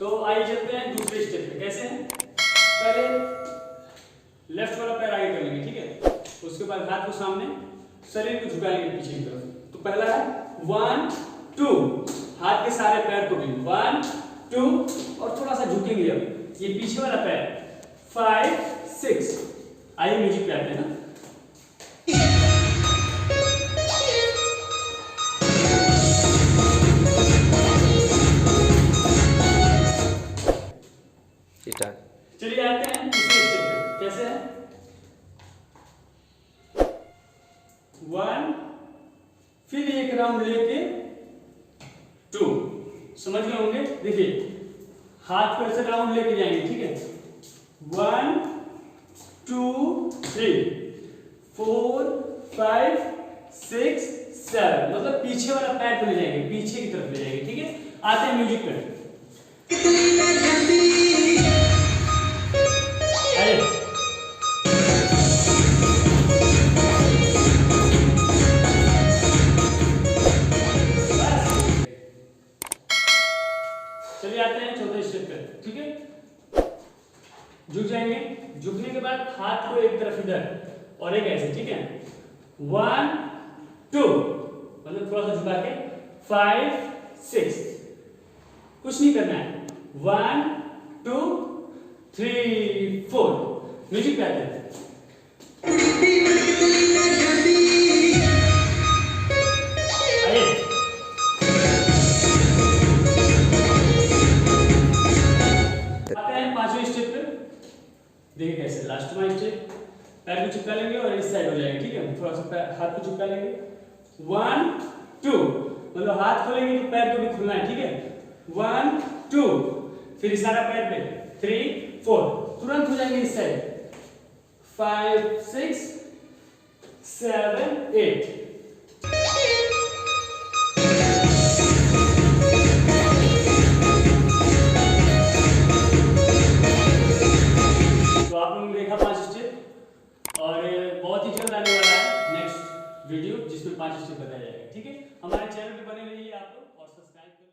तो आइए चलते हैं दूसरे स्टेप पे। कैसे हैं? पहले लेफ्ट वाला पैर आगे कर लेंगे, ठीक है। उसके बाद हाथ को सामने, शरीर को झुका लेंगे पीछे की तरफ। तो पहला है 1 2, हाथ के सारे पैर को भी 1 2 और थोड़ा सा झुकेंगे। अब ये पीछे वाला पैर 5 6। आइए म्यूजिक पे आते हैं ना। चलिए आते हैं दूसरे स्टेप पे। कैसे है? 1, फिर एक राउंड लेके 2। समझ गए होंगे? देखिए हाथ को ऐसे राउंड लेके जाएंगे, ठीक है। 1 2 3 4 5 6 7, मतलब पीछे वाला पैर को ले जाएंगे, पीछे की तरफ ले जाएंगे, ठीक है। आते हैं म्यूजिक पे। चलिए आते हैं चौथे स्टेप पे, ठीक है। झुक जाएंगे, झुकने के बाद हाथ को एक तरफ इधर और एक ऐसे, ठीक है। 1 2, मतलब थोड़ा सा झुका के 5 6। कुछ नहीं करना है। 1 2 3 4। म्यूजिक पे आते हैं। देखिए कैसे लास्ट में स्टेप, पैर को चिपका लेंगे और इस साइड हो जाएंगे, ठीक है। थोड़ा सा हाथ को चिपका लेंगे। 1 2, मतलब हाथ खोलेंगे तो पैर को भी खुलना है, ठीक है। 1 2, फिर इशारा पैर पे 3 4, तुरंत हो जाएंगे इस साइड। 5 6 7 8। देखा 5 स्टेप, और बहुत ही जल्द आने वाला है नेक्स्ट वीडियो जिसमें 5 स्टेप बताया जाएगा, ठीक है। हमारे चैनल पे बने रहिए आप लोग और सब्सक्राइब करें।